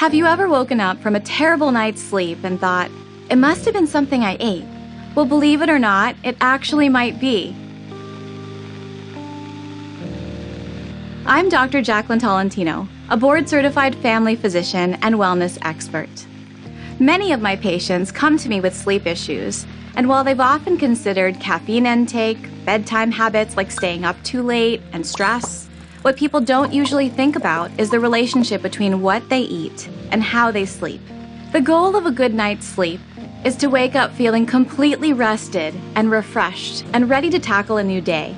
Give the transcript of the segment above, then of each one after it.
Have you ever woken up from a terrible night's sleep and thought, it must have been something I ate? Well, believe it or not, it actually might be. I'm Dr. Jacqueline Tolentino, a board-certified family physician and wellness expert. Many of my patients come to me with sleep issues, and while they've often considered caffeine intake, bedtime habits like staying up too late, and stress, what people don't usually think about is the relationship between what they eat and how they sleep. The goal of a good night's sleep is to wake up feeling completely rested and refreshed and ready to tackle a new day.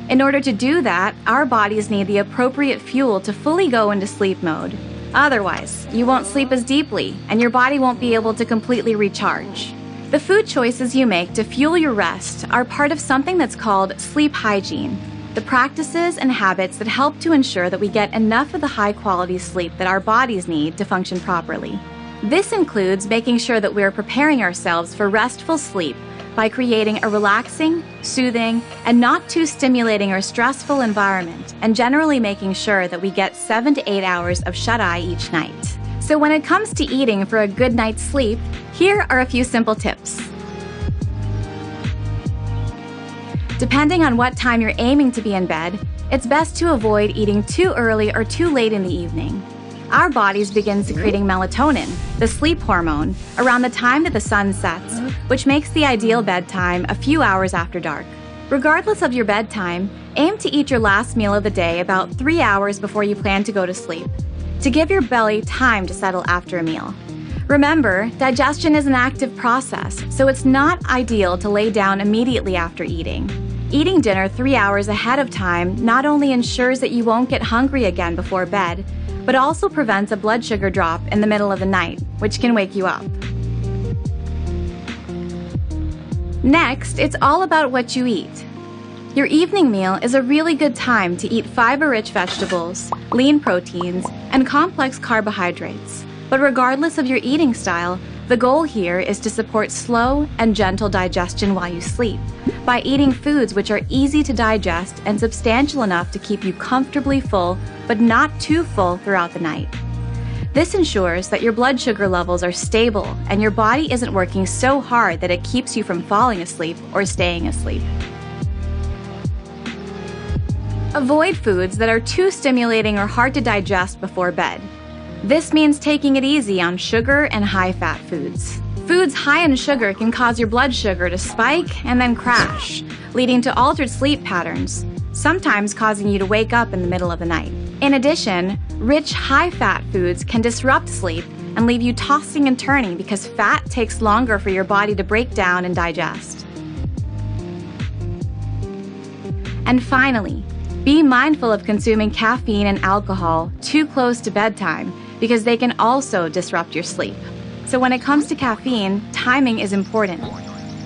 In order to do that, our bodies need the appropriate fuel to fully go into sleep mode. Otherwise, you won't sleep as deeply and your body won't be able to completely recharge. The food choices you make to fuel your rest are part of something that's called sleep hygiene, the practices and habits that help to ensure that we get enough of the high-quality sleep that our bodies need to function properly. This includes making sure that we're preparing ourselves for restful sleep by creating a relaxing, soothing, and not too stimulating or stressful environment, and generally making sure that we get 7 to 8 hours of shut-eye each night. So when it comes to eating for a good night's sleep, here are a few simple tips. Depending on what time you're aiming to be in bed, it's best to avoid eating too early or too late in the evening. Our bodies begin secreting melatonin, the sleep hormone, around the time that the sun sets, which makes the ideal bedtime a few hours after dark. Regardless of your bedtime, aim to eat your last meal of the day about 3 hours before you plan to go to sleep, to give your belly time to settle after a meal. Remember, digestion is an active process, so it's not ideal to lay down immediately after eating. Eating dinner 3 hours ahead of time not only ensures that you won't get hungry again before bed, but also prevents a blood sugar drop in the middle of the night, which can wake you up. Next, it's all about what you eat. Your evening meal is a really good time to eat fiber-rich vegetables, lean proteins, and complex carbohydrates. But regardless of your eating style, the goal here is to support slow and gentle digestion while you sleep by eating foods which are easy to digest and substantial enough to keep you comfortably full but not too full throughout the night. This ensures that your blood sugar levels are stable and your body isn't working so hard that it keeps you from falling asleep or staying asleep. Avoid foods that are too stimulating or hard to digest before bed. This means taking it easy on sugar and high-fat foods. Foods high in sugar can cause your blood sugar to spike and then crash, leading to altered sleep patterns, sometimes causing you to wake up in the middle of the night. In addition, rich high-fat foods can disrupt sleep and leave you tossing and turning because fat takes longer for your body to break down and digest. And finally, be mindful of consuming caffeine and alcohol too close to bedtime because they can also disrupt your sleep. So when it comes to caffeine, timing is important.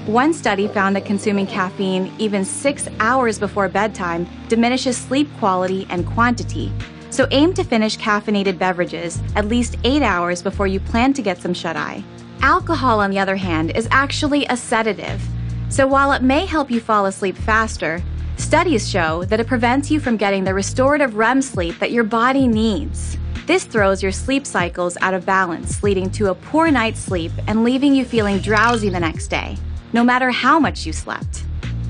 One study found that consuming caffeine even 6 hours before bedtime diminishes sleep quality and quantity. So aim to finish caffeinated beverages at least 8 hours before you plan to get some shut-eye. Alcohol, on the other hand, is actually a sedative. So while it may help you fall asleep faster, studies show that it prevents you from getting the restorative REM sleep that your body needs. This throws your sleep cycles out of balance, leading to a poor night's sleep and leaving you feeling drowsy the next day, no matter how much you slept.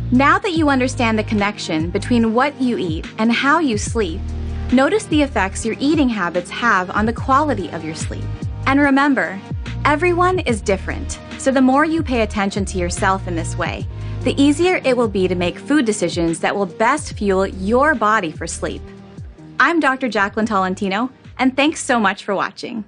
Now that you understand the connection between what you eat and how you sleep, notice the effects your eating habits have on the quality of your sleep. And remember, everyone is different, so the more you pay attention to yourself in this way, the easier it will be to make food decisions that will best fuel your body for sleep. I'm Dr. Jacqueline Tolentino, and thanks so much for watching.